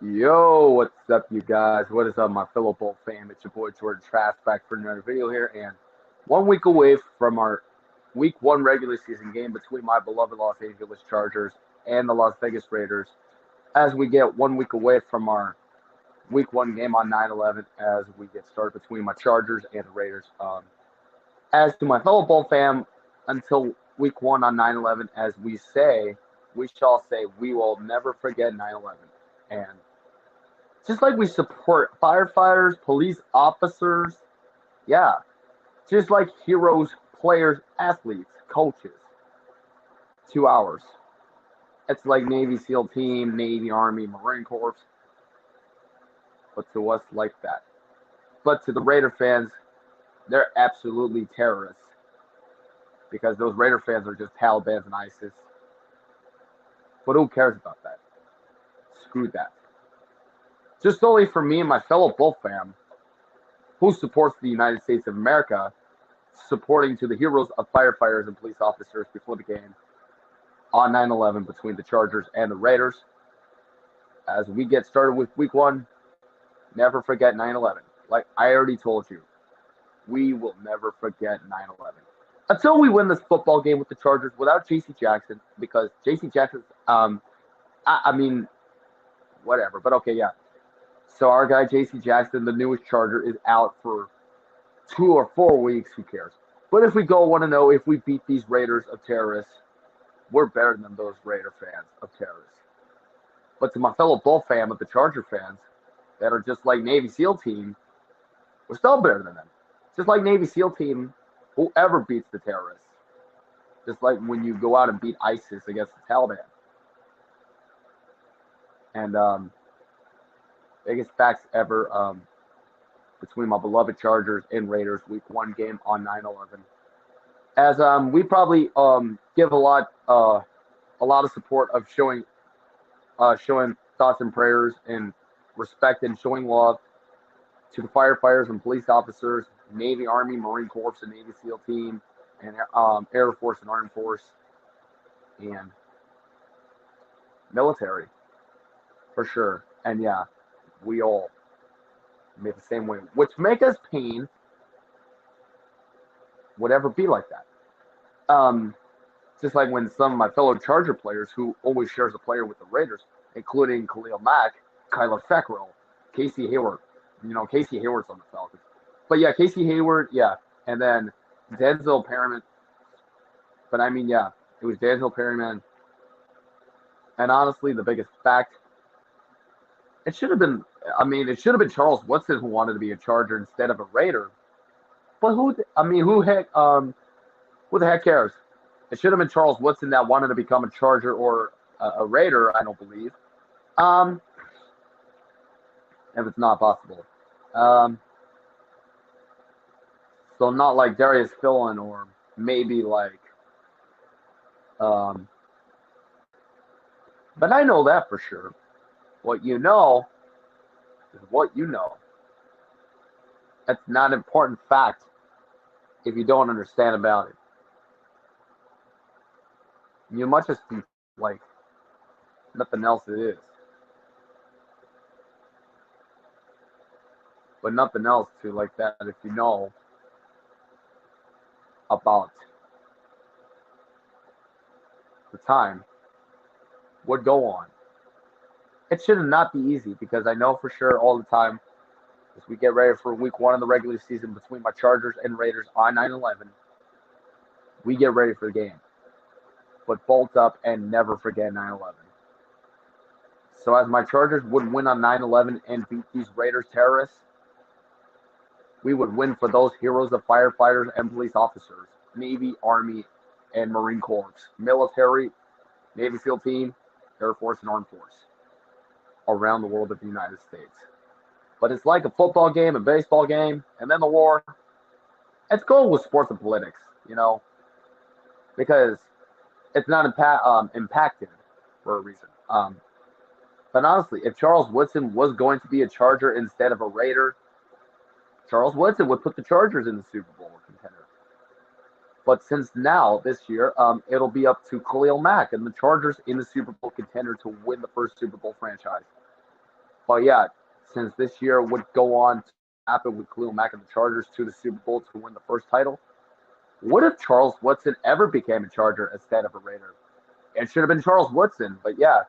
Yo, what's up, you guys? What is up, my fellow Bolt fam? It's your boy Jordan Trask back for another video here, and 1 week away from our Week 1 regular season game between my beloved Los Angeles Chargers and the Las Vegas Raiders, as we get 1 week away from our Week 1 game on 9/11, as we get started between my Chargers and the Raiders. As to my fellow Bolt fam, until Week 1 on 9/11, as we shall say, we will never forget 9/11. And just like we support firefighters, police officers, yeah, just like heroes, players, athletes, coaches, 2 hours. It's like Navy SEAL team, Navy, Army, Marine Corps, but to us, like that. But to the Raider fans, they're absolutely terrorists because those Raider fans are just Taliban and ISIS. But who cares about that? Screw that. Just only for me and my fellow Bull fam, who supports the United States of America, supporting to the heroes of firefighters and police officers before the game on 9/11 between the Chargers and the Raiders. As we get started with Week 1, never forget 9/11. Like I already told you, we will never forget 9/11 until we win this football game with the Chargers without J.C. Jackson, because J.C. Jackson, I mean, whatever. But okay, yeah. So our guy J.C. Jackson, the newest Charger, is out for 2 or 4 weeks. Who cares? But if we go 1-0, if we beat these Raiders of terrorists, we're better than those Raider fans of terrorists. But to my fellow Bull fam of the Charger fans that are just like Navy SEAL team, we're still better than them. Just like Navy SEAL team, whoever beats the terrorists. Just like when you go out and beat ISIS against the Taliban. And biggest facts ever between my beloved Chargers and Raiders Week 1 game on 9/11. As we probably give a lot of support of showing thoughts and prayers and respect and showing love to the firefighters and police officers, Navy, Army, Marine Corps, and Navy SEAL team, and Air Force and Armed Force, and military for sure. And yeah, we all made the same way, which make us pain would ever be like that. Um, just like when some of my fellow Charger players, who always shares a player with the Raiders, including Khalil Mack, Kyler Fackrell, Casey Hayward. Casey Hayward's on the Falcons. But yeah, Casey Hayward, yeah. And then Denzel Perryman. But I mean, yeah, it was Denzel Perryman. And honestly, the biggest fact, it should have been, it should have been Charles Woodson who wanted to be a Charger instead of a Raider. But who the heck cares? It should have been Charles Woodson that wanted to become a Charger or a Raider, I don't believe. Um, if it's not possible. Um, so not like Darius Philon or maybe like, um, but I know that for sure. What you know is what you know. That's not an important fact if you don't understand about it. You must just be like nothing else it is, but nothing else to like that if you know about the time would go on. It should not be easy because I know for sure all the time as we get ready for Week 1 of the regular season between my Chargers and Raiders on 9/11, we get ready for the game. But bolt up and never forget 9/11. So as my Chargers would win on 9/11 and beat these Raiders terrorists, we would win for those heroes of firefighters and police officers, Navy, Army, and Marine Corps, military, Navy SEAL team, Air Force, and Armed Force around the world of the United States. But it's like a football game, a baseball game, and then the war. It's going with sports and politics, because it's not impacted for a reason. But honestly, if Charles Woodson was going to be a Charger instead of a Raider, Charles Woodson would put the Chargers in the Super Bowl contender. But since now, this year, it'll be up to Khalil Mack and the Chargers in the Super Bowl contender to win the first Super Bowl franchise. But yeah, since this year would go on to happen with Khalil Mack and the Chargers to the Super Bowl to win the first title, what if Charles Woodson ever became a Charger instead of a Raider? It should have been Charles Woodson, but yeah,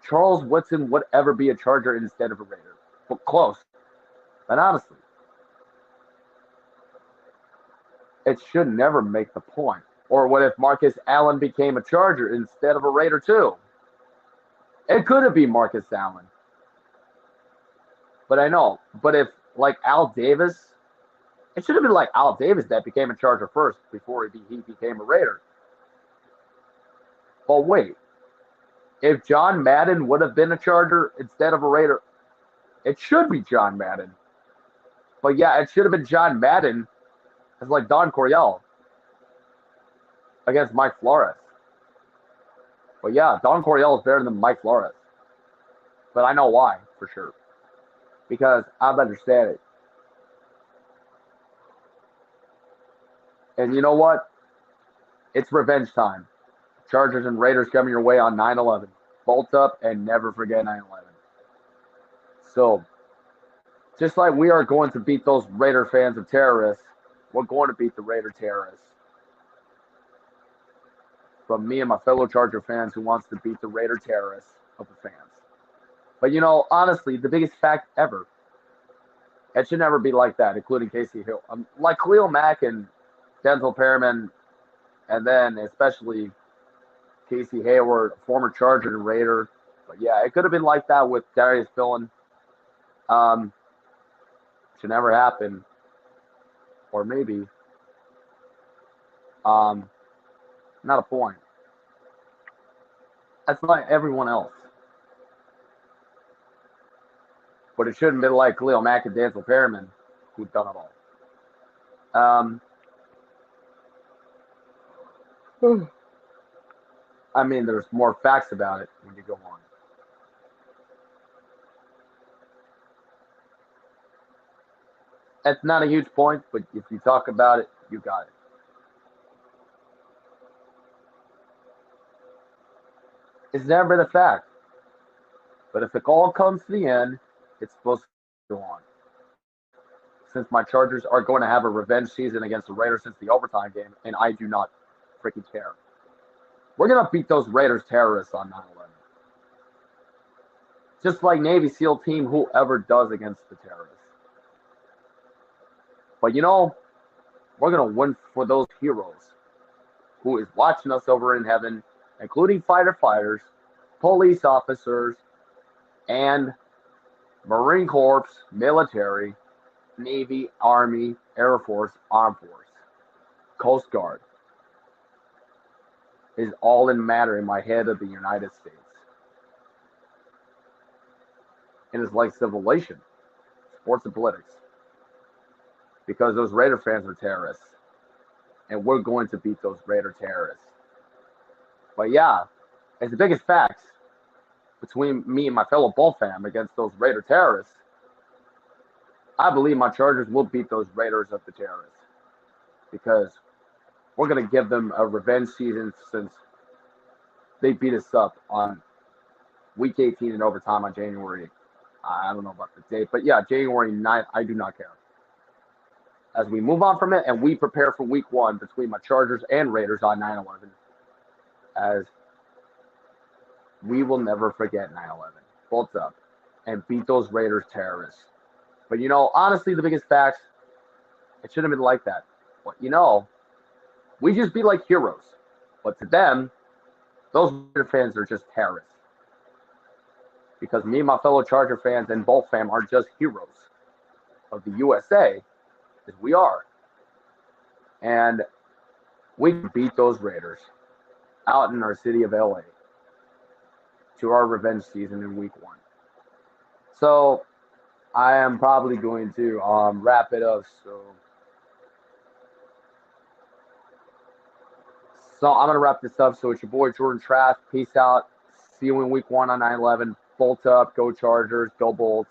Charles Woodson would ever be a Charger instead of a Raider. But close. But honestly, it should never make the point. Or what if Marcus Allen became a Charger instead of a Raider too? It could have been Marcus Allen. But I know. But if like Al Davis, it should have been like Al Davis that became a Charger first before he became a Raider. But wait, if John Madden would have been a Charger instead of a Raider, it should be John Madden. But yeah, it should have been John Madden as like Don Coryell against Mike Flores. But yeah, Don Coryell is better than Mike Flores. But I know why, for sure. Because I understand it. And you know what? It's revenge time. Chargers and Raiders coming your way on 9/11. Bolt up and never forget 9/11. So, just like we are going to beat those Raider fans of terrorists, we're going to beat the Raider terrorists. From me and my fellow Charger fans who wants to beat the Raider terrorists of the fans. But you know, honestly, the biggest fact ever. It should never be like that, including Casey Hill. Like Khalil Mack and Denzel Perryman, and then especially Casey Hayward, former Charger and Raider. But yeah, it could have been like that with Darius Philon. Should never happen. Or maybe. Not a point. That's like everyone else. But it shouldn't be like Khalil Mack and Denzel Perryman who've done it all. I mean, there's more facts about it when you go on. That's not a huge point, but if you talk about it, you got it. It's never been a fact. But if it all comes to the end, it's supposed to go on. Since my Chargers are going to have a revenge season against the Raiders since the overtime game, and I do not freaking care. We're going to beat those Raiders terrorists on 9/11. Just like Navy SEAL team, whoever does against the terrorists. But you know, we're going to win for those heroes who is watching us over in heaven, including fighter fighters, police officers, and Marine Corps, military, Navy, Army, Air Force, Armed Force, Coast Guard is all in matter in my head of the United States. And it's like civilization, sports and politics. Because those Raider fans are terrorists. And we're going to beat those Raider terrorists. But yeah, it's the biggest facts between me and my fellow Bull fam against those Raider terrorists. I believe my Chargers will beat those Raiders of the terrorists. Because we're going to give them a revenge season since they beat us up on week 18 in overtime on January. I don't know about the date, but yeah, January 9th, I do not care. As we move on from it and we prepare for week 1 between my Chargers and Raiders on 9/11, as we will never forget 9/11. Bolts up and beat those Raiders terrorists. But you know, honestly, the biggest facts, it shouldn't have been like that. But you know, we just be like heroes. But to them, those Raider fans are just terrorists. Because me and my fellow Charger fans and Bolt fam are just heroes of the USA, as we are. And we beat those Raiders out in our city of LA to our revenge season in week 1. So I am probably going to wrap it up. So I'm going to wrap this up. So it's your boy Jordan Trask. Peace out. See you in week 1 on 9/11. Bolt up. Go Chargers. Go Bolts.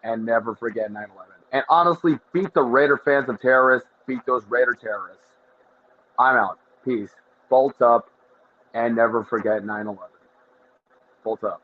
And never forget 9/11. And honestly, beat the Raider fans of terrorists. Beat those Raider terrorists. I'm out. Peace. Bolt up. And never forget 9/11. Bolt up.